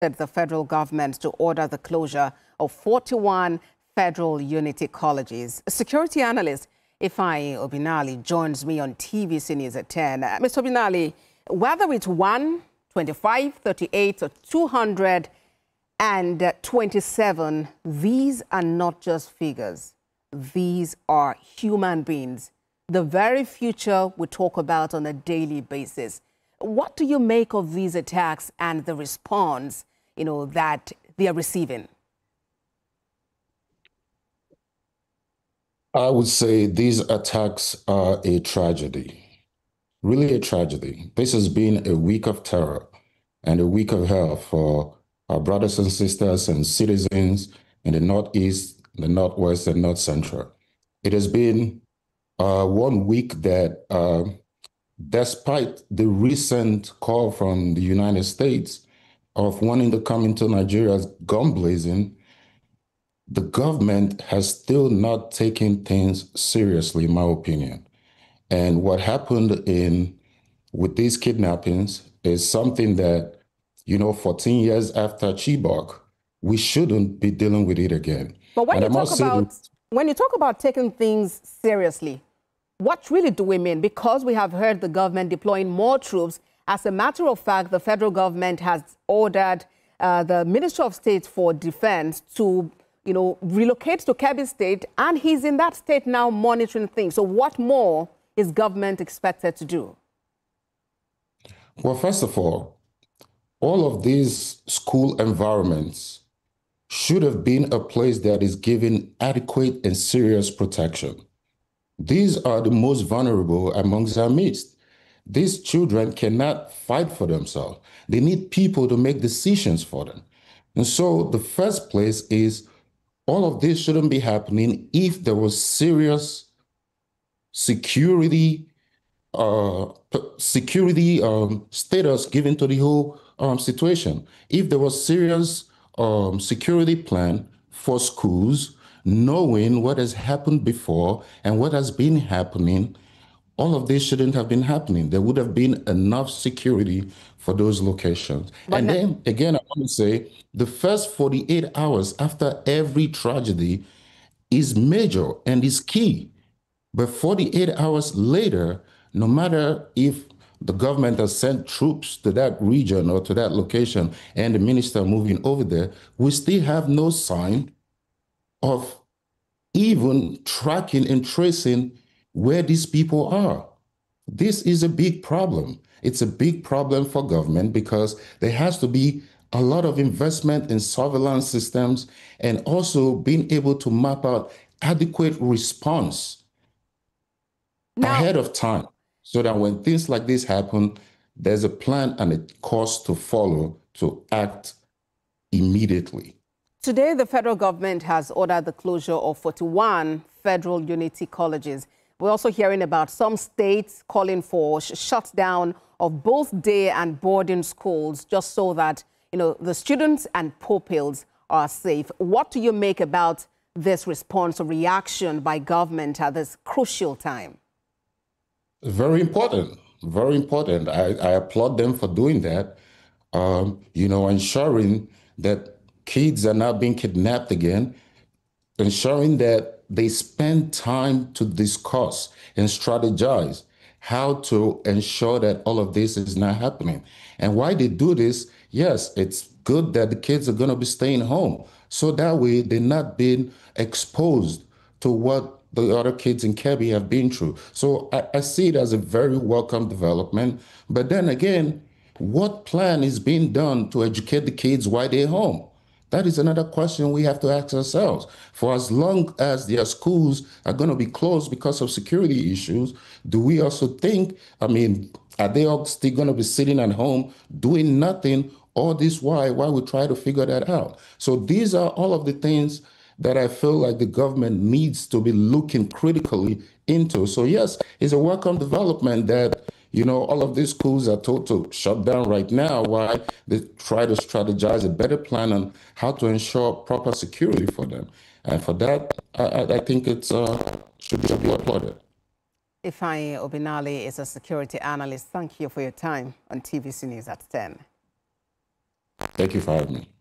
the federal government to order the closure of 41 federal unity colleges. Security analyst Ifeanyi Obinali joins me on TVC News at 10. Mr. Obinali, whether it's 1, 25, 38 or 227, these are not just figures. These are human beings, the very future we talk about on a daily basis. What do you make of these attacks and the response, that they are receiving? I would say these attacks are a tragedy, really a tragedy. This has been a week of terror and a week of hell for our brothers and sisters and citizens in the Northeast, the Northwest, and North Central. It has been 1 week that, despite the recent call from the United States of wanting to come into Nigeria gun blazing, the government has still not taken things seriously, in my opinion. And what happened with these kidnappings is something that, 14 years after Chibok, we shouldn't be dealing with it again. But when you talk about taking things seriously, what really do we mean? Because we have heard the government deploying more troops. As a matter of fact, the federal government has ordered the Ministry of State for Defense to relocate to Kebbi State, and he's in that state now monitoring things. So what more is government expected to do? Well, first of all of these school environments should have been a place that is given adequate and serious protection. These are the most vulnerable amongst our midst. These children cannot fight for themselves. They need people to make decisions for them. And so the first place is all of this shouldn't be happening if there was serious security status given to the whole situation. If there was serious security plan for schools, knowing what has happened before and what has been happening, all of this shouldn't have been happening. There would have been enough security for those locations. And then, again, I want to say the first 48 hours after every tragedy is major and is key. But 48 hours later, no matter if the government has sent troops to that region or to that location and the minister moving over there, we still have no sign of even tracking and tracing where these people are. This is a big problem. It's a big problem for government because there has to be a lot of investment in surveillance systems and also being able to map out adequate response ahead of time so that when things like this happen, there's a plan and a course to follow to act immediately. Today, the federal government has ordered the closure of 41 federal unity colleges. We're also hearing about some states calling for shutdown of both day and boarding schools just so that, the students and pupils are safe. What do you make about this response or reaction by government at this crucial time? Very important. Very important. I applaud them for doing that. Ensuring that kids are not being kidnapped again, ensuring that they spend time to discuss and strategize how to ensure that all of this is not happening. And why they do this, yes, it's good that the kids are going to be staying home. So that way they're not being exposed to what the other kids in Kebbi have been through. So I see it as a very welcome development. But then again, what plan is being done to educate the kids while they're home? That is another question we have to ask ourselves. For as long as their schools are going to be closed because of security issues, do we also think, are they all still going to be sitting at home doing nothing all this while we try to figure that out? So these are all of the things that I feel like the government needs to be looking critically into. So yes, it's a welcome development that all of these schools are told to shut down right now while they try to strategize a better plan on how to ensure proper security for them. And for that, I think it should be applauded. Ifeanyi Obinali is a security analyst. Thank you for your time on TVC News at 10. Thank you for having me.